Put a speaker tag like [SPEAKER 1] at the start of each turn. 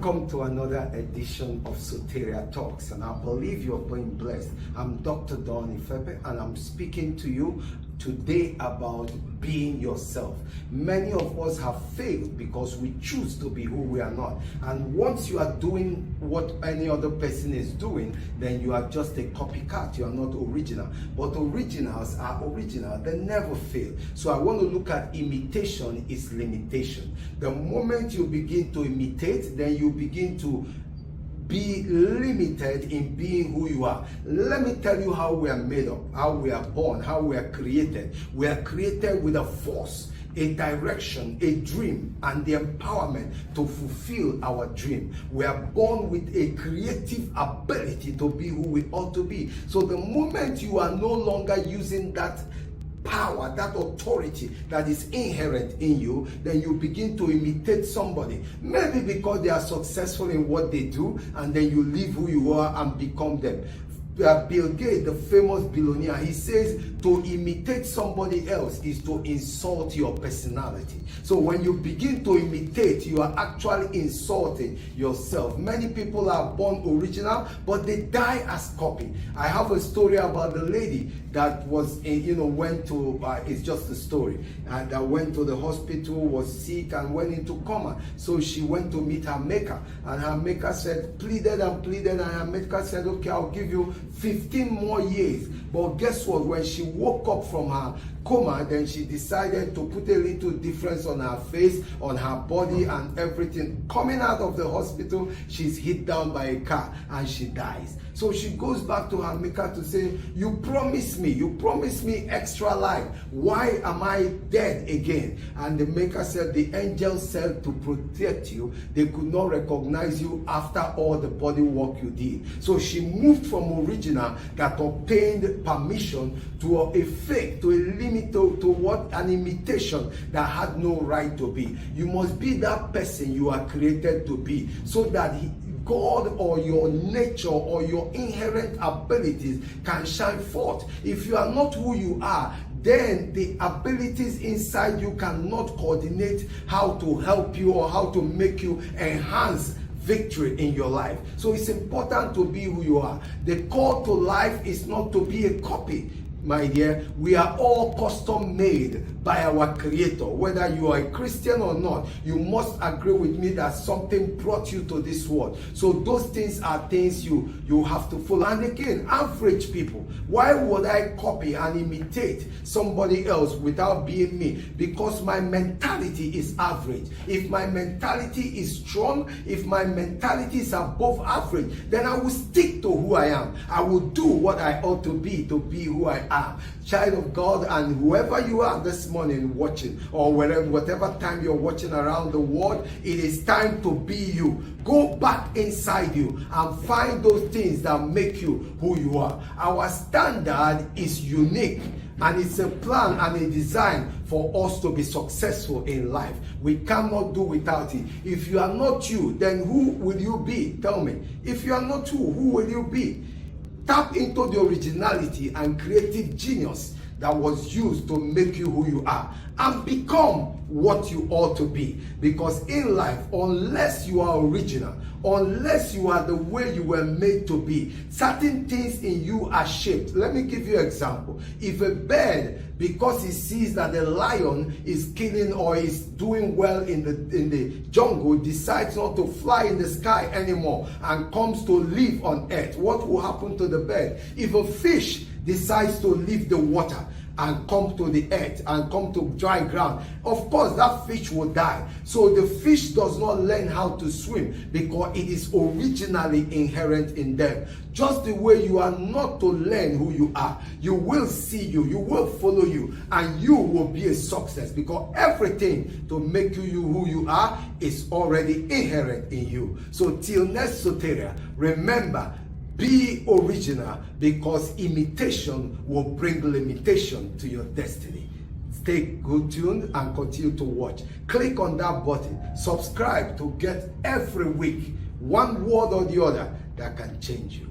[SPEAKER 1] Welcome to another edition of Soteria Talks, and I believe you're being blessed. I'm Dr. Don Ifepe, and I'm speaking to you today about being yourself. Many of us have failed because we choose to be who we are not. And once you are doing what any other person is doing, then you are just a copycat. You are not original. But originals are original. They never fail. So I want to look at imitation is limitation. The moment you begin to imitate, then you begin to be limited in being who you are. Let me tell you how we are made up, how we are born, how we are created. We are created with a force, a direction, a dream, and the empowerment to fulfill our dream. We are born with a creative ability to be who we ought to be. So the moment you are no longer using that power, that authority that is inherent in you, then you begin to imitate somebody, maybe because they are successful in what they do, and then you leave who you are and become them. Bill Gates, the famous billionaire, he says to imitate somebody else is to insult your personality. So when you begin to imitate, you are actually insulting yourself. Many people are born original, but they die as copy. I have a story about the lady that was, went to, it's just a story, that went to the hospital, was sick, and went into coma. So she went to meet her maker, and her maker said, pleaded, and her maker said, okay, I'll give you 15 more years. But guess what? When she woke up from her coma, then she decided to put a little difference on her face, on her body, and everything. Coming out of the hospital, she's hit down by a car and she dies. So she goes back to her maker to say, you promised me extra life. Why am I dead again? And the maker said, the angel said to protect you. They could not recognize you after all the body work you did. So she moved from original that obtained permission to a fake, to a limit, to what an imitation that had no right to be. You must be that person you are created to be, so that God or your nature or your inherent abilities can shine forth. If you are not who you are, then the abilities inside you cannot coordinate how to help you or how to make you enhance victory in your life. So it's important to be who you are. The call to life is not to be a copy. My dear, we are all custom made by our Creator. Whether you are a Christian or not, you must agree with me that something brought you to this world. So those things are things you have to follow. And again, average people, why would I copy and imitate somebody else without being me? Because my mentality is average. If my mentality is strong, if my mentality is above average, then I will stick to who I am. I will do what I ought to be who I am. Child of God, and whoever you are this morning watching, or whatever time you're watching around the world, it is time to be you. Go back inside you and find those things that make you who you are. Our standard is unique, and it's a plan and a design for us to be successful in life. We cannot do without it. If you are not you, then who will you be? Tell me. If you are not you, who will you be? Tap into the originality and creative genius that was used to make you who you are, and become what you ought to be. Because in life, unless you are original, unless you are the way you were made to be, certain things in you are shaped. Let me give you an example. If a bird, because he sees that the lion is killing or is doing well in the jungle, decides not to fly in the sky anymore and comes to live on earth, what will happen to the bird? If a fish decides to leave the water and come to the earth and come to dry ground, of course that fish will die. So the fish does not learn how to swim because it is originally inherent in them. Just the way you are not to learn who you are, you will see you will follow you, and you will be a success, because everything to make you who you are is already inherent in you. So till next Soteria, remember, be original, because imitation will bring limitation to your destiny. Stay good tuned and continue to watch. Click on that button, subscribe to get every week one word or the other that can change you.